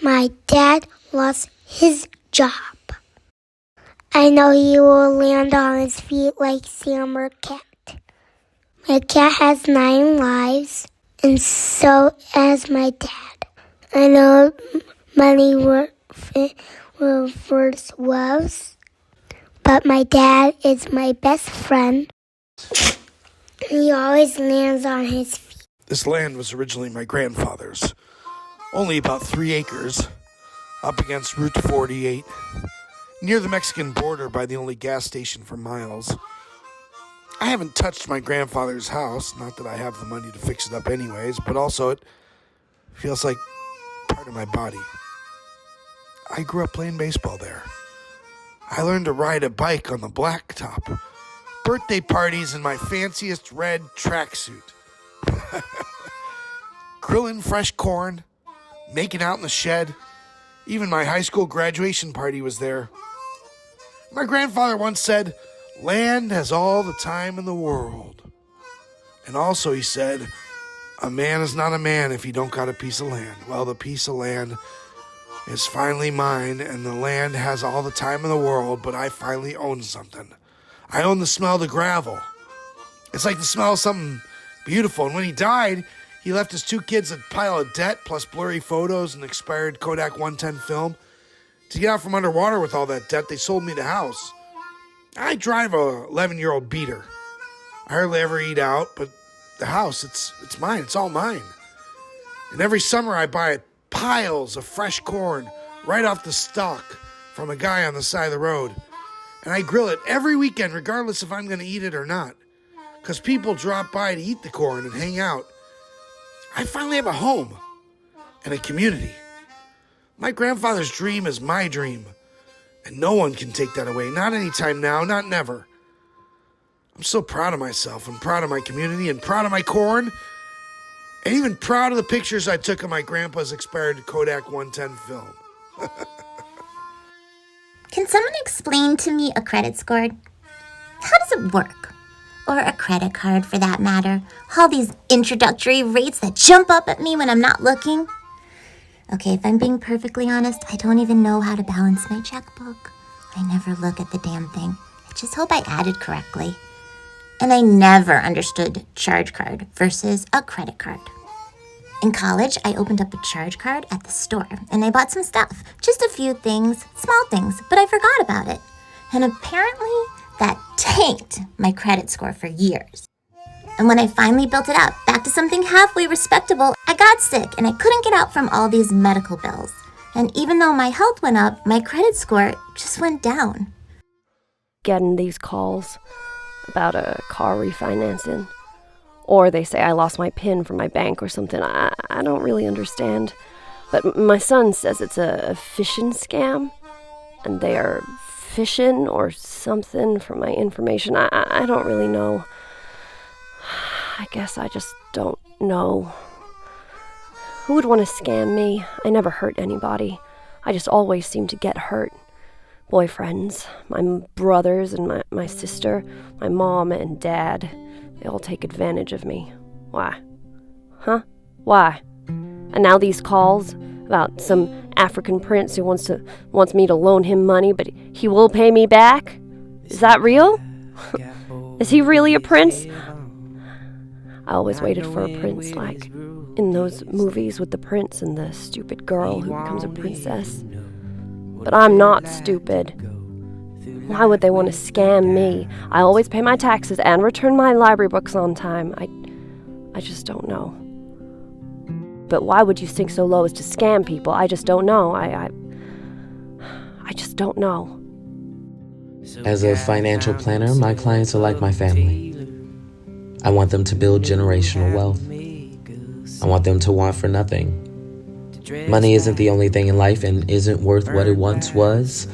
My dad lost his job. I know he will land on his feet like Sam or Cat. My cat has 9 lives, and so has my dad. I know money worth loves, but my dad is my best friend. He always lands on his feet. This land was originally my grandfather's. Only about 3 acres, up against Route 48, near the Mexican border by the only gas station for miles. I haven't touched my grandfather's house, not that I have the money to fix it up anyways, but also it feels like part of my body. I grew up playing baseball there. I learned to ride a bike on the blacktop. Birthday parties in my fanciest red tracksuit. Grilling fresh corn, making out in the shed. Even my high school graduation party was there. My grandfather once said, "Land has all the time in the world." And also he said, "A man is not a man if he don't got a piece of land." Well, the piece of land is finally mine, and the land has all the time in the world, but I finally own something. I own the smell of the gravel. It's like the smell of something beautiful. And when he died, he left his 2 kids a pile of debt, plus blurry photos and expired Kodak 110 film. To get out from underwater with all that debt, they sold me the house. I drive a 11-year-old beater. I hardly ever eat out, but the house, it's mine. It's all mine. And every summer I buy piles of fresh corn right off the stalk from a guy on the side of the road. And I grill it every weekend, regardless if I'm going to eat it or not. Because people drop by to eat the corn and hang out. I finally have a home and a community. My grandfather's dream is my dream. And no one can take that away. Not anytime now, not never. I'm so proud of myself and proud of my community and proud of my corn. And even proud of the pictures I took of my grandpa's expired Kodak 110 film. Can someone explain to me a credit score? How does it work? Or a credit card, for that matter. All these introductory rates that jump up at me when I'm not looking. Okay, if I'm being perfectly honest, I don't even know how to balance my checkbook. I never look at the damn thing. I just hope I added correctly. And I never understood charge card versus a credit card. In college, I opened up a charge card at the store, and I bought some stuff. Just a few things, small things, but I forgot about it. And apparently, that tanked my credit score for years. And when I finally built it up back to something halfway respectable, I got sick, and I couldn't get out from all these medical bills. And even though my health went up, my credit score just went down. Getting these calls about a car refinancing. Or they say I lost my PIN from my bank or something. I don't really understand. But my son says it's a phishing scam. And they are phishing or something for my information. I don't really know. I guess I just don't know. Who would want to scam me? I never hurt anybody. I just always seem to get hurt. Boyfriends, my brothers and my sister, my mom and dad. They all take advantage of me. Why? Huh? Why? And now these calls about some African prince who wants me to loan him money, but he will pay me back? Is that real? Is he really a prince? I always waited for a prince, like in those movies with the prince and the stupid girl who becomes a princess. But I'm not stupid. Why would they want to scam me? I always pay my taxes and return my library books on time. I just don't know. But why would you sink so low as to scam people? I just don't know. I just don't know. As a financial planner, my clients are like my family. I want them to build generational wealth. I want them to want for nothing. Money isn't the only thing in life and isn't worth what it once was.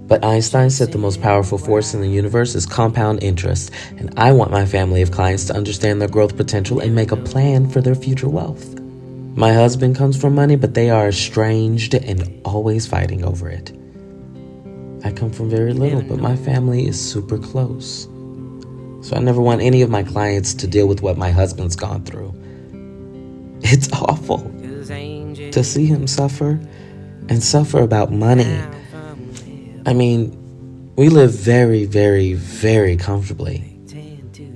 But Einstein said the most powerful force in the universe is compound interest, and I want my family of clients to understand their growth potential and make a plan for their future wealth. My husband comes from money, but they are estranged and always fighting over it. I come from very little, but my family is super close. So I never want any of my clients to deal with what my husband's gone through. It's awful to see him suffer and suffer about money. I mean, we live very, very, very comfortably.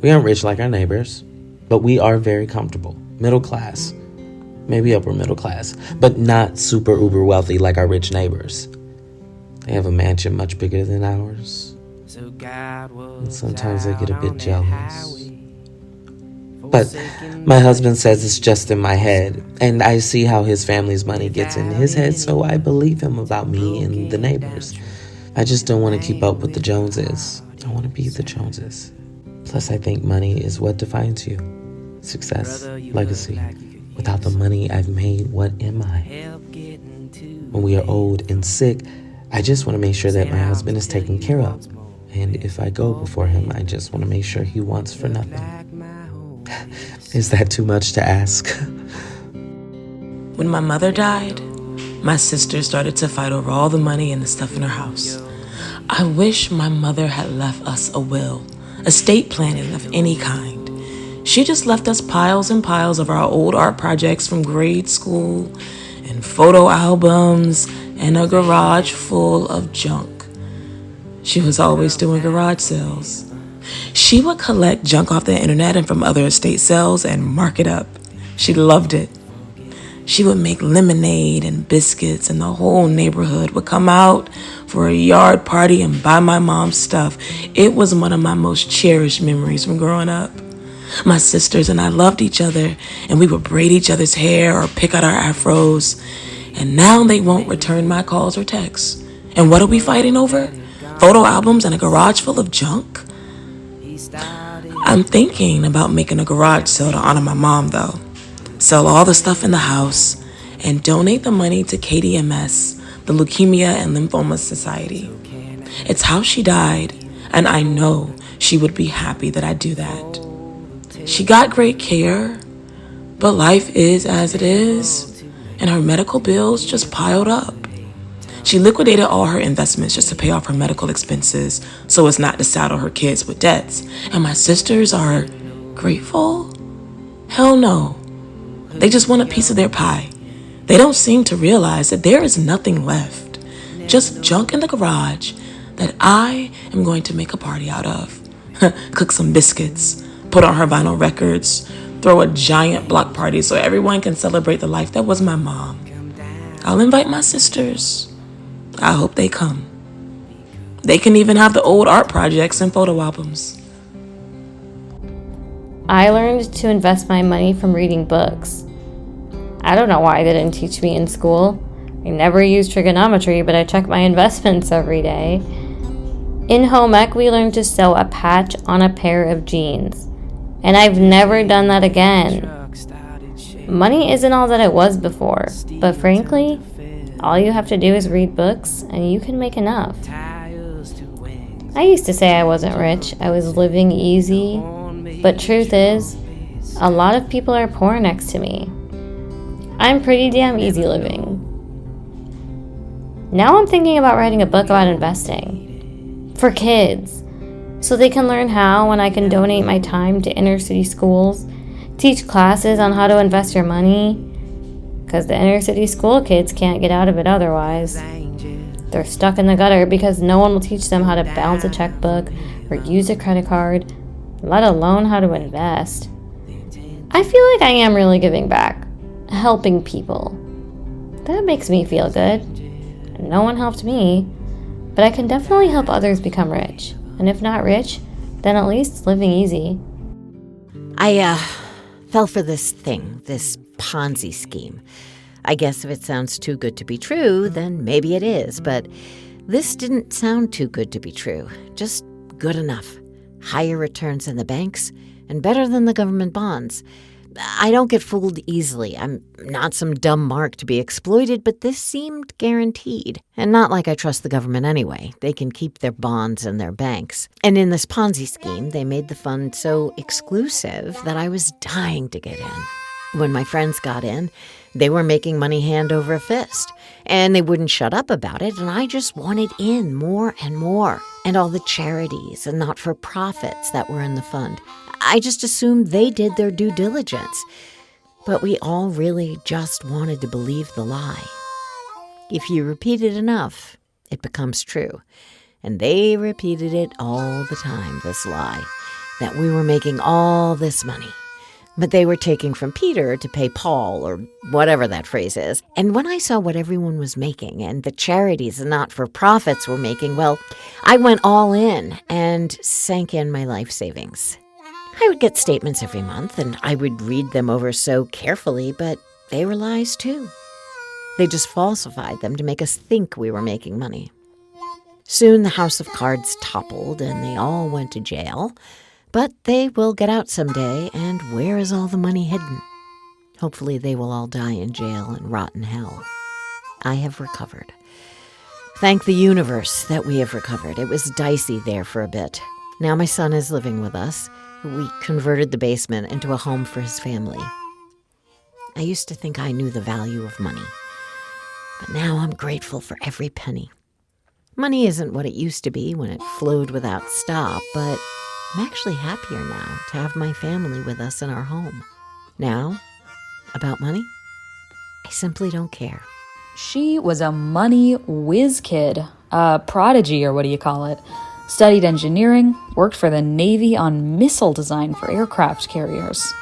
We aren't rich like our neighbors, but we are very comfortable. Middle class, maybe upper middle class, but not super uber wealthy like our rich neighbors. They have a mansion much bigger than ours. And sometimes I get a bit jealous. But my husband says it's just in my head, and I see how his family's money gets in his head, so I believe him about me and the neighbors. I just don't want to keep up with the Joneses. I want to be the Joneses. Plus, I think money is what defines you. Success, legacy. Without the money I've made, what am I? When we are old and sick, I just want to make sure that my husband is taken care of. And if I go before him, I just want to make sure he wants for nothing. Is that too much to ask? When my mother died, my sister started to fight over all the money and the stuff in her house. I wish my mother had left us a will, estate planning of any kind. She just left us piles and piles of our old art projects from grade school and photo albums and a garage full of junk. She was always doing garage sales. She would collect junk off the internet and from other estate sales and mark it up. She loved it. She would make lemonade and biscuits, and the whole neighborhood would come out for a yard party and buy my mom's stuff. It was one of my most cherished memories from growing up. My sisters and I loved each other, and we would braid each other's hair or pick out our afros. And now they won't return my calls or texts. And what are we fighting over? Photo albums and a garage full of junk? I'm thinking about making a garage sale to honor my mom, though. Sell all the stuff in the house and donate the money to KDMS, the Leukemia and Lymphoma Society. It's how she died, and I know she would be happy that I do that. She got great care, but life is as it is, and her medical bills just piled up. She liquidated all her investments just to pay off her medical expenses so as not to saddle her kids with debts. And my sisters are grateful? Hell no. They just want a piece of their pie. They don't seem to realize that there is nothing left. Just junk in the garage that I am going to make a party out of. Cook some biscuits, put on her vinyl records, throw a giant block party so everyone can celebrate the life that was my mom. I'll invite my sisters. I hope they come. They can even have the old art projects and photo albums. I learned to invest my money from reading books. I don't know why they didn't teach me in school. I never used trigonometry, but I check my investments every day. In home ec, we learned to sew a patch on a pair of jeans. And I've never done that again. Money isn't all that it was before, but frankly, all you have to do is read books and you can make enough. I used to say I wasn't rich, I was living easy, but truth is, a lot of people are poor next to me. I'm pretty damn easy living. Now I'm thinking about writing a book about investing. For kids. So they can learn how, and I can donate my time to inner city schools, teach classes on how to invest your money, because the inner city school kids can't get out of it otherwise. They're stuck in the gutter because no one will teach them how to balance a checkbook or use a credit card, let alone how to invest. I feel like I am really giving back, helping people. That makes me feel good. No one helped me, but I can definitely help others become rich. And if not rich, then at least living easy. I fell for this thing, this Ponzi scheme. I guess if it sounds too good to be true, then maybe it is. But this didn't sound too good to be true. Just good enough. Higher returns than the banks and better than the government bonds. I don't get fooled easily. I'm not some dumb mark to be exploited, but this seemed guaranteed. And not like I trust the government anyway. They can keep their bonds and their banks. And in this Ponzi scheme, they made the fund so exclusive that I was dying to get in. When my friends got in, they were making money hand over fist. And they wouldn't shut up about it, and I just wanted in more and more. And all the charities and not-for-profits that were in the fund. I just assumed they did their due diligence. But we all really just wanted to believe the lie. If you repeat it enough, it becomes true. And they repeated it all the time, this lie, that we were making all this money. But they were taking from Peter to pay Paul, or whatever that phrase is. And when I saw what everyone was making and the charities and not-for-profits were making, well, I went all in and sank in my life savings. I would get statements every month, and I would read them over so carefully, but they were lies too. They just falsified them to make us think we were making money. Soon the house of cards toppled, and they all went to jail. But they will get out someday, and where is all the money hidden? Hopefully they will all die in jail and rot in hell. I have recovered. Thank the universe that we have recovered. It was dicey there for a bit. Now my son is living with us. We converted the basement into a home for his family. I used to think I knew the value of money, but now I'm grateful for every penny. Money isn't what it used to be when it flowed without stop, but I'm actually happier now to have my family with us in our home. Now, about money, I simply don't care. She was a money whiz kid, a prodigy, or what do you call it? Studied engineering, worked for the Navy on missile design for aircraft carriers.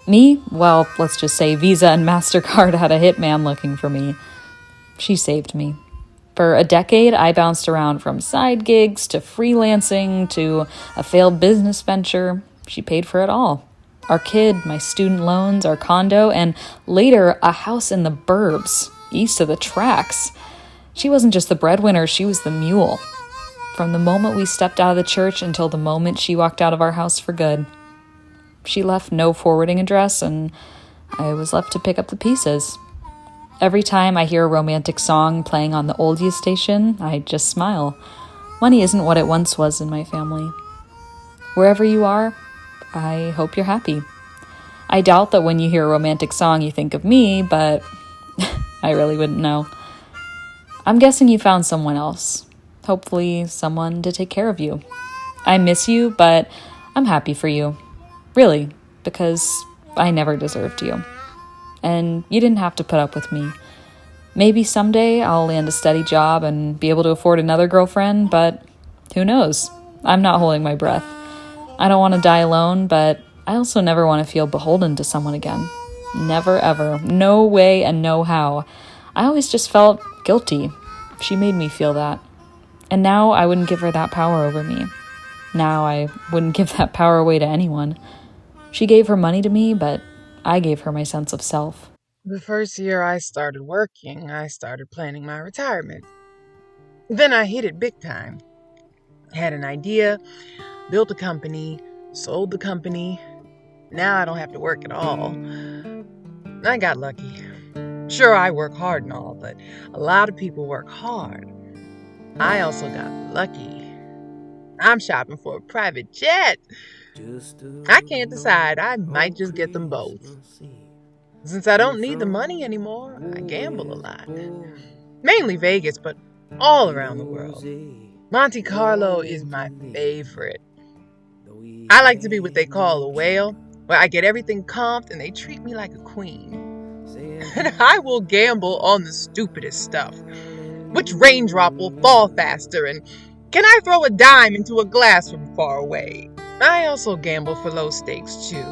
Me? Well, let's just say Visa and MasterCard had a hitman looking for me. She saved me. For a decade, I bounced around from side gigs to freelancing to a failed business venture. She paid for it all. Our kid, my student loans, our condo, and later a house in the burbs, east of the tracks. She wasn't just the breadwinner, she was the mule. From the moment we stepped out of the church until the moment she walked out of our house for good. She left no forwarding address, and I was left to pick up the pieces. Every time I hear a romantic song playing on the oldies station, I just smile. Money isn't what it once was in my family. Wherever you are, I hope you're happy. I doubt that when you hear a romantic song you think of me, but I really wouldn't know. I'm guessing you found someone else. Hopefully someone to take care of you. I miss you, but I'm happy for you. Really, because I never deserved you. And you didn't have to put up with me. Maybe someday I'll land a steady job and be able to afford another girlfriend, but who knows? I'm not holding my breath. I don't want to die alone, but I also never want to feel beholden to someone again. Never, ever. No way and no how. I always just felt guilty. She made me feel that. And now I wouldn't give her that power over me. Now I wouldn't give that power away to anyone. She gave her money to me, but I gave her my sense of self. The first year I started working, I started planning my retirement. Then I hit it big time. Had an idea, built a company, sold the company. Now I don't have to work at all. I got lucky. Sure, I work hard and all, but a lot of people work hard. I also got lucky. I'm shopping for a private jet. I can't decide. I might just get them both. Since I don't need the money anymore, I gamble a lot. Mainly Vegas, but all around the world. Monte Carlo is my favorite. I like to be what they call a whale, where I get everything comped and they treat me like a queen. And I will gamble on the stupidest stuff. Which raindrop will fall faster, and can I throw a dime into a glass from far away? I also gamble for low stakes, too.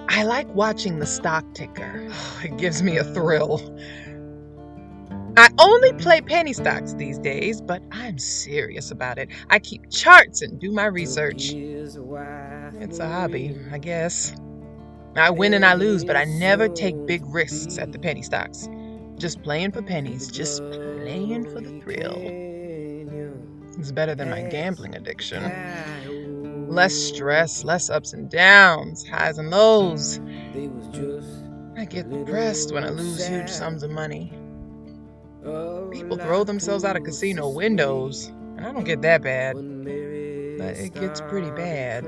I like watching the stock ticker. It gives me a thrill. I only play penny stocks these days, but I'm serious about it. I keep charts and do my research. It's a hobby, I guess. I win and I lose, but I never take big risks at the penny stocks. Just playing for pennies, just playing for the thrill. It's better than my gambling addiction. Less stress, less ups and downs, highs and lows. I get depressed when I lose huge sums of money. People throw themselves out of casino windows, and I don't get that bad. But it gets pretty bad.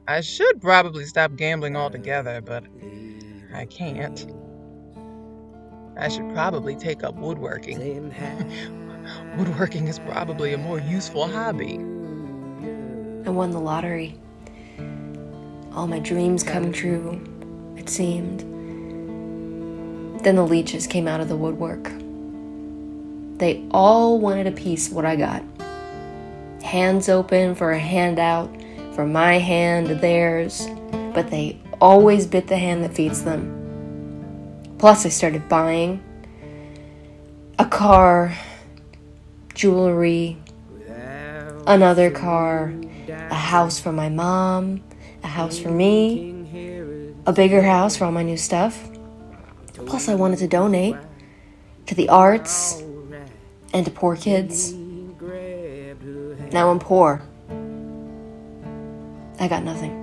I should probably stop gambling altogether, but I can't. I should probably take up woodworking. Woodworking is probably a more useful hobby. I won the lottery. All my dreams come true, it seemed. Then the leeches came out of the woodwork. They all wanted a piece of what I got. Hands open for a handout, from my hand to theirs, but they always bit the hand that feeds them. Plus, I started buying a car, jewelry, another car, a house for my mom, a house for me, a bigger house for all my new stuff. Plus, I wanted to donate to the arts and to poor kids. Now I'm poor. I got nothing.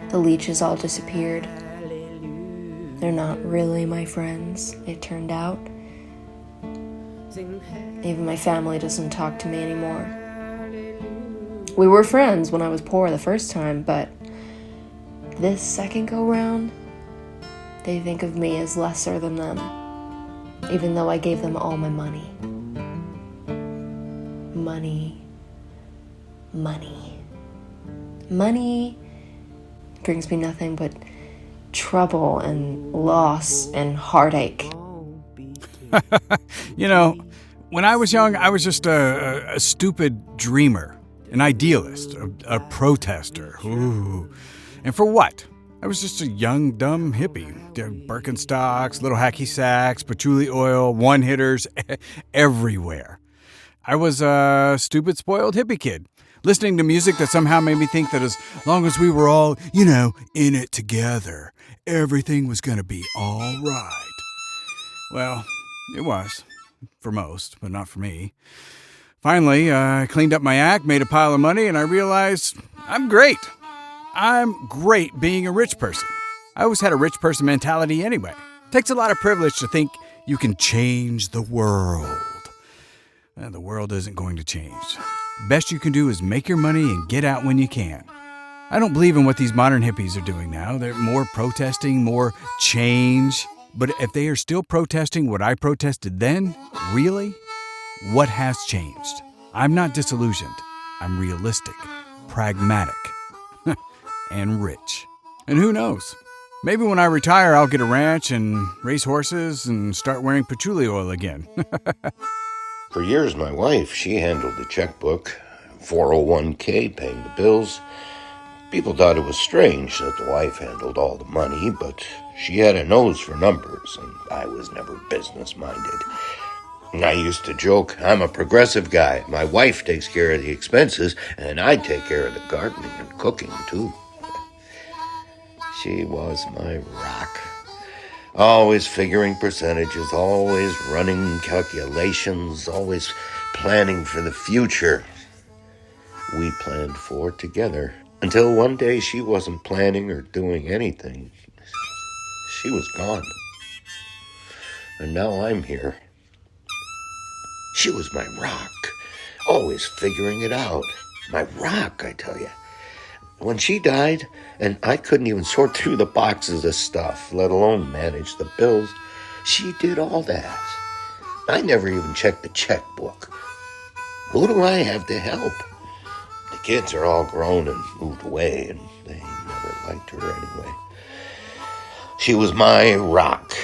The leeches all disappeared. They're not really my friends, it turned out. Even my family doesn't talk to me anymore. We were friends when I was poor the first time, but this second go round, they think of me as lesser than them, even though I gave them all my money. Money brings me nothing but trouble and loss and heartache. You know, when I was young, I was just a stupid dreamer, an idealist, a protester. Ooh. And for what? I was just a young, dumb hippie. Birkenstocks, little hacky sacks, patchouli oil, one-hitters, everywhere. I was a stupid, spoiled hippie kid, listening to music that somehow made me think that as long as we were all, in it together, everything was going to be all right. Well, it was, for most, but not for me. Finally, I cleaned up my act, made a pile of money, and I realized I'm great. I'm great being a rich person. I always had a rich person mentality anyway. It takes a lot of privilege to think you can change the world. And the world isn't going to change. Best you can do is make your money and get out when you can. I don't believe in what these modern hippies are doing now. They're more protesting, more change. But if they are still protesting what I protested then, really? What has changed? I'm not disillusioned. I'm realistic, pragmatic, and rich. And who knows? Maybe when I retire, I'll get a ranch and race horses and start wearing patchouli oil again. For years, my wife, she handled the checkbook, 401k, paying the bills. People thought it was strange that the wife handled all the money, but she had a nose for numbers, and I was never business-minded. I used to joke, I'm a progressive guy. My wife takes care of the expenses, and I take care of the gardening and cooking, too. She was my rock. Always figuring percentages, always running calculations, always planning for the future. We planned for together. Until one day she wasn't planning or doing anything. She was gone. And now I'm here. She was my rock, always figuring it out. My rock, I tell you. When she died, and I couldn't even sort through the boxes of stuff, let alone manage the bills, she did all that. I never even checked the checkbook. Who do I have to help? The kids are all grown and moved away, and they never liked her anyway. She was my rock.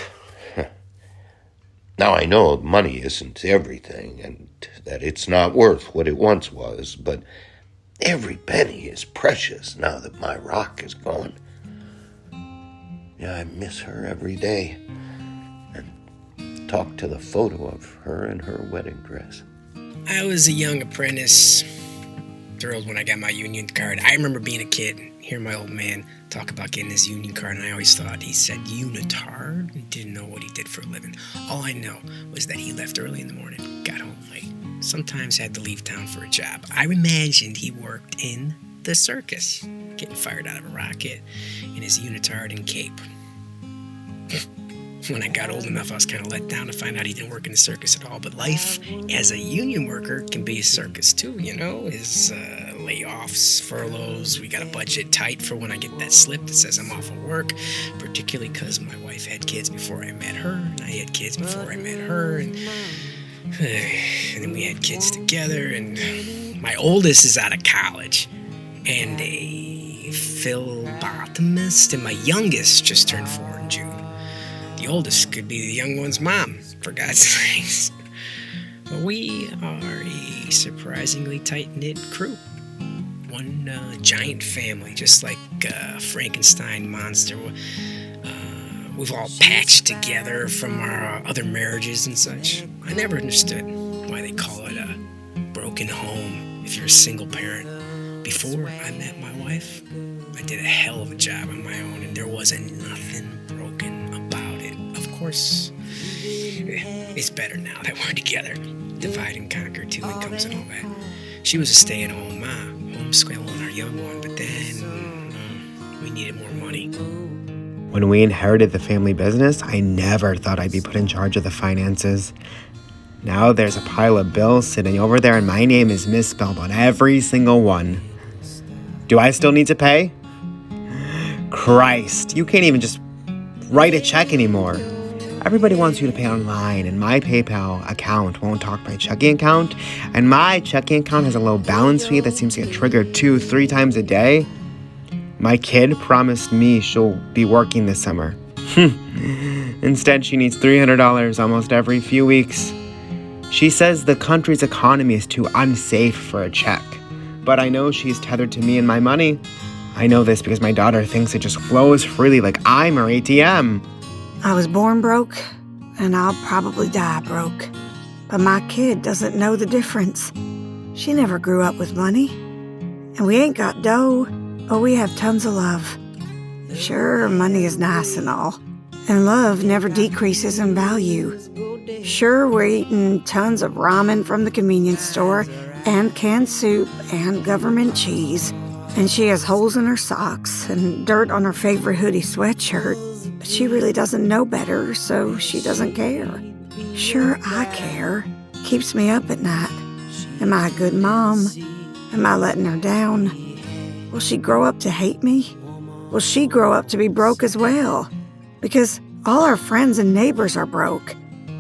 Now I know money isn't everything, and that it's not worth what it once was, but every penny is precious now that my rock is gone. Yeah, I miss her every day, and talk to the photo of her in her wedding dress. I was a young apprentice, thrilled when I got my union card. I remember being a kid, hearing my old man talk about getting his union card, and I always thought he said unitard and didn't know what he did for a living. All I know was that he left early in the morning, got home late, sometimes had to leave town for a job. I imagined he worked in the circus, getting fired out of a rocket in his unitard and cape. When I got old enough, I was kind of let down to find out he didn't work in the circus at all. But life as a union worker can be a circus too, His layoffs, furloughs, we got a budget tight for when I get that slip that says I'm off of work, particularly because my wife had kids before I met her, and I had kids before I met her, and then we had kids together, and my oldest is out of college, and a phlebotomist, and my youngest just turned 4 in June. The oldest could be the young one's mom, for God's sakes. But we are a surprisingly tight-knit crew. One giant family, just like a Frankenstein monster. We've all patched together from our other marriages and such. I never understood why they call it a broken home if you're a single parent. Before I met my wife, I did a hell of a job on my own, and there wasn't nothing broken about it. Of course, it's better now that we're together. Divide and conquer, 2 incomes and all that. She was a stay-at-home mom, homeschooling our young one, but then we needed more money. When we inherited the family business, I never thought I'd be put in charge of the finances. Now there's a pile of bills sitting over there, and my name is misspelled on every single one. Do I still need to pay? Christ, you can't even just write a check anymore. Everybody wants you to pay online, and my PayPal account won't talk my checking account, and my checking account has a low balance fee that seems to get triggered 2-3 times a day. My kid promised me she'll be working this summer. Instead, she needs $300 almost every few weeks. She says the country's economy is too unsafe for a check, but I know she's tethered to me and my money. I know this because my daughter thinks it just flows freely like I'm her ATM. I was born broke, and I'll probably die broke. But my kid doesn't know the difference. She never grew up with money. And we ain't got dough, but we have tons of love. Sure, money is nice and all, and love never decreases in value. Sure, we're eating tons of ramen from the convenience store, and canned soup, and government cheese. And she has holes in her socks, and dirt on her favorite hoodie sweatshirt. But she really doesn't know better, so she doesn't care. Sure, I care. Keeps me up at night. Am I a good mom? Am I letting her down? Will she grow up to hate me? Will she grow up to be broke as well? Because all our friends and neighbors are broke.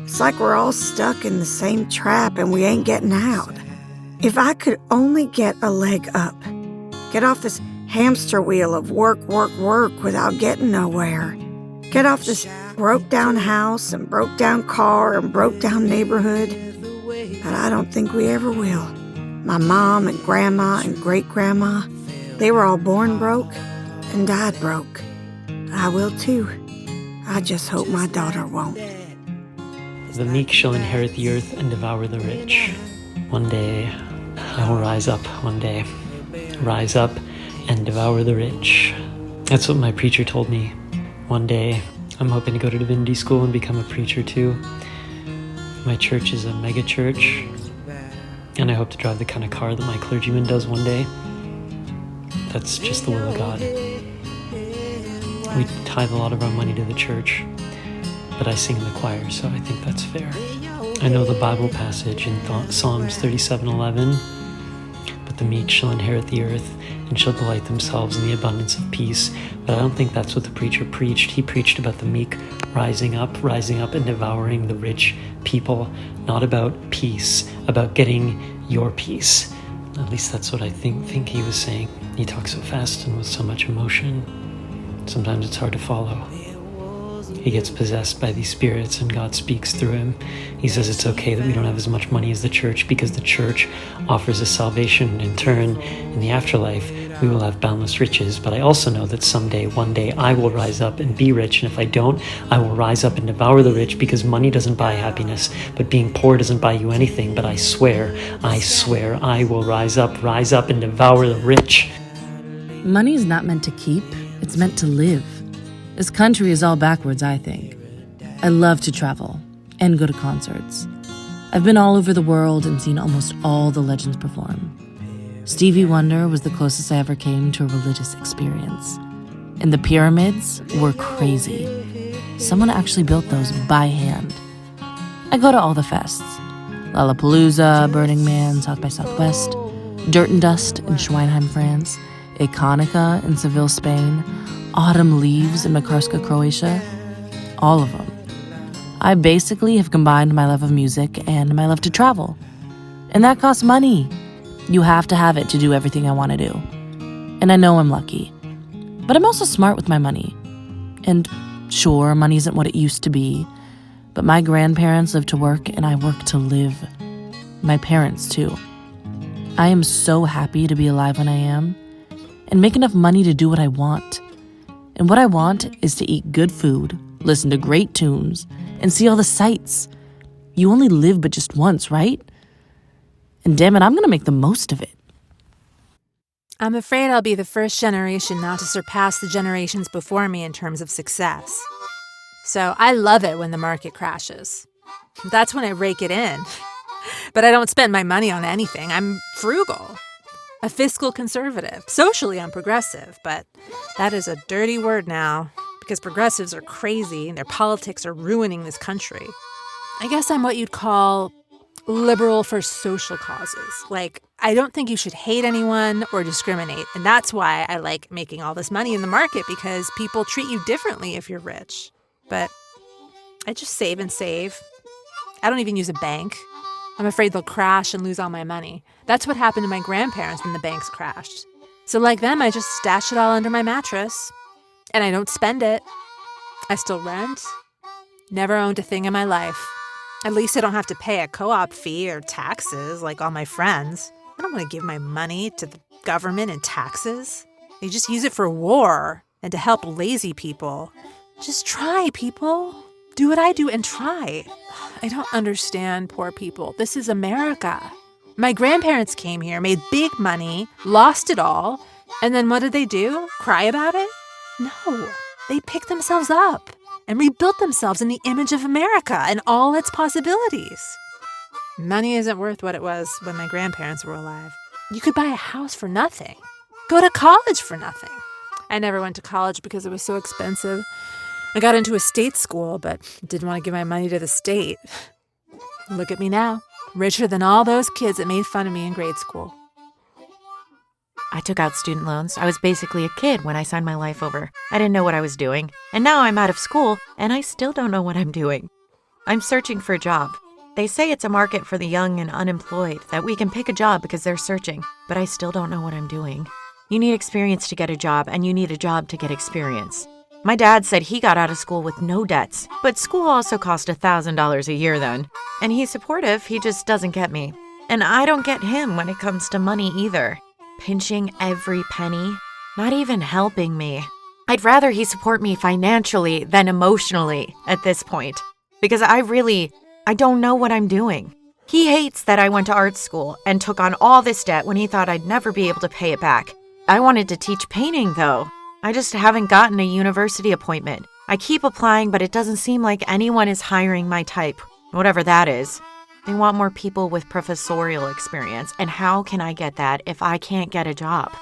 It's like we're all stuck in the same trap and we ain't getting out. If I could only get a leg up, get off this hamster wheel of work, work, work without getting nowhere. Get off this broke-down house and broke-down car and broke-down neighborhood. But I don't think we ever will. My mom and grandma and great-grandma, they were all born broke and died broke. I will too. I just hope my daughter won't. The meek shall inherit the earth and devour the rich. One day I will rise up, one day. Rise up and devour the rich. That's what my preacher told me. One day, I'm hoping to go to divinity school and become a preacher too. My church is a mega church, and I hope to drive the kind of car that my clergyman does one day. That's just the will of God. We tithe a lot of our money to the church, but I sing in the choir, so I think that's fair. I know the Bible passage in Psalms 37:11. The meek shall inherit the earth and shall delight themselves in the abundance of peace. But I don't think that's what the preacher preached. He preached about the meek rising up and devouring the rich people, not about peace, about getting your peace. At least that's what I think he was saying. He talks so fast and with so much emotion. Sometimes it's hard to follow. He gets possessed by these spirits and God speaks through him. He says it's okay that we don't have as much money as the church because the church offers us salvation. In turn, in the afterlife, we will have boundless riches. But I also know that someday, one day, I will rise up and be rich. And if I don't, I will rise up and devour the rich because money doesn't buy happiness. But being poor doesn't buy you anything. But I swear, I will rise up and devour the rich. Money is not meant to keep. It's meant to live. This country is all backwards, I think. I love to travel and go to concerts. I've been all over the world and seen almost all the legends perform. Stevie Wonder was the closest I ever came to a religious experience. And the pyramids were crazy. Someone actually built those by hand. I go to all the fests. Lollapalooza, Burning Man, South by Southwest, Dirt and Dust in Schweinheim, France, Ikonica in Seville, Spain, Autumn Leaves in Makarska, Croatia. All of them. I basically have combined my love of music and my love to travel. And that costs money. You have to have it to do everything I want to do. And I know I'm lucky. But I'm also smart with my money. And Sure, money isn't what it used to be, but my grandparents live to work and I work to live. My parents, too. I am so happy to be alive when I am and make enough money to do what I want. And what I want is to eat good food, listen to great tunes, and see all the sights. You only live but just once, right? And damn it, I'm gonna make the most of it. I'm afraid I'll be the first generation not to surpass the generations before me in terms of success. So I love it when the market crashes. That's when I rake it in. But I don't spend my money on anything. I'm frugal. A fiscal conservative. Socially, I'm progressive, but that is a dirty word now because progressives are crazy and their politics are ruining this country. I guess I'm what you'd call liberal for social causes. Like, I don't think you should hate anyone or discriminate, and that's why I like making all this money in the market because people treat you differently if you're rich. But I just save and save. I don't even use a bank. I'm afraid they'll crash and lose all my money. That's what happened to my grandparents when the banks crashed. So like them, I just stash it all under my mattress. And I don't spend it. I still rent. Never owned a thing in my life. At least I don't have to pay a co-op fee or taxes like all my friends. I don't want to give my money to the government in taxes. They just use it for war and to help lazy people. Just try, people. Do what I do and try. I don't understand poor people. This is America. My grandparents came here, made big money, lost it all, and then what did they do? Cry about it? No. They picked themselves up and rebuilt themselves in the image of America and all its possibilities. Money isn't worth what it was when my grandparents were alive. You could buy a house for nothing. Go to college for nothing. I never went to college because it was so expensive. I got into a state school, but didn't want to give my money to the state. Look at me now, richer than all those kids that made fun of me in grade school. I took out student loans. I was basically a kid when I signed my life over. I didn't know what I was doing. And now I'm out of school, and I still don't know what I'm doing. I'm searching for a job. They say it's a market for the young and unemployed, that we can pick a job because they're searching, but I still don't know what I'm doing. You need experience to get a job, and you need a job to get experience. My dad said he got out of school with no debts, but school also cost $1,000 a year then. And he's supportive, he just doesn't get me. And I don't get him when it comes to money either. Pinching every penny, not even helping me. I'd rather he support me financially than emotionally at this point, because I don't know what I'm doing. He hates that I went to art school and took on all this debt when he thought I'd never be able to pay it back. I wanted to teach painting, though. I just haven't gotten a university appointment. I keep applying, but it doesn't seem like anyone is hiring my type, whatever that is. They want more people with professorial experience, and how can I get that if I can't get a job?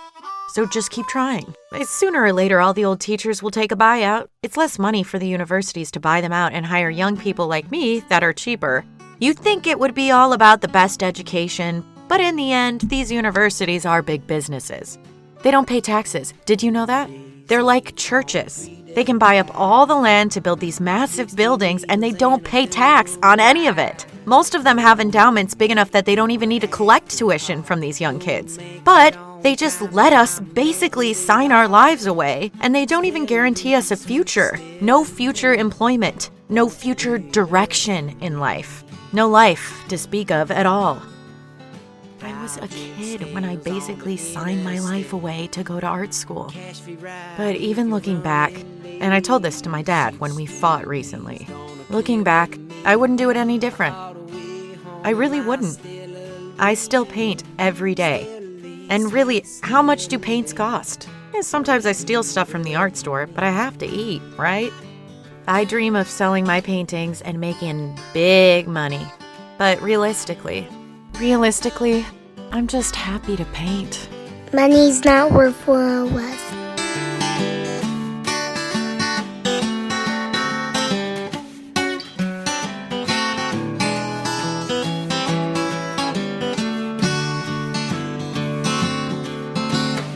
So just keep trying. Sooner or later, all the old teachers will take a buyout. It's less money for the universities to buy them out and hire young people like me that are cheaper. You'd think it would be all about the best education, but in the end, these universities are big businesses. They don't pay taxes. Did you know that? They're like churches. They can buy up all the land to build these massive buildings, and they don't pay tax on any of it. Most of them have endowments big enough that they don't even need to collect tuition from these young kids. But they just let us basically sign our lives away, and they don't even guarantee us a future. No future employment. No future direction in life. No life to speak of at all. I was a kid when I basically signed my life away to go to art school. But even looking back, and I told this to my dad when we fought recently, looking back, I wouldn't do it any different. I really wouldn't. I still paint every day. And really, how much do paints cost? Sometimes I steal stuff from the art store, but I have to eat, right? I dream of selling my paintings and making big money. But realistically, I'm just happy to paint. Money's not worth what it was.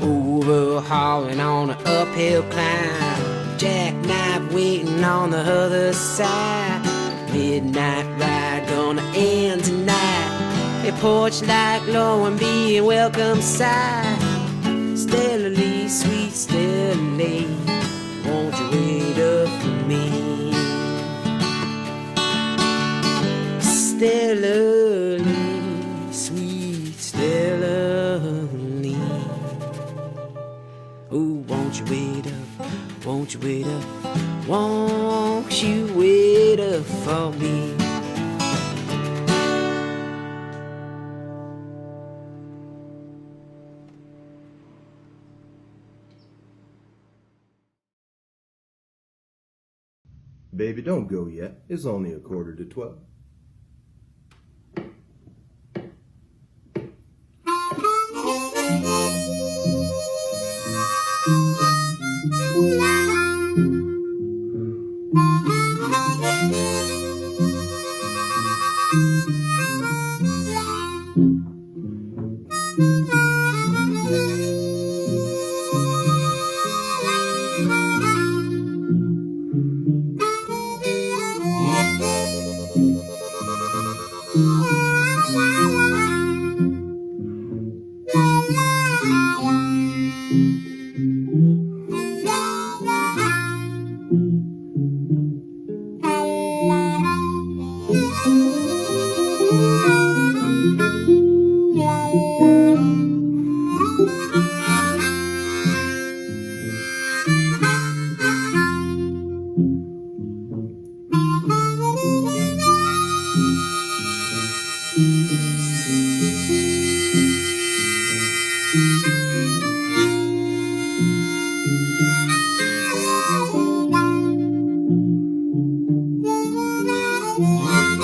Overhauling on an uphill climb, jackknife waiting on the other side. Midnight ride gonna end tonight. A porch light glowing, being welcome sight. Stella Lee, sweet Stella Lee, won't you wait up for me? me. Stella Lee, sweet Stella Lee. Oh, won't you wait up, won't you wait up, won't you wait up for me? Baby, don't go yet. It's only 11:45. Yeah.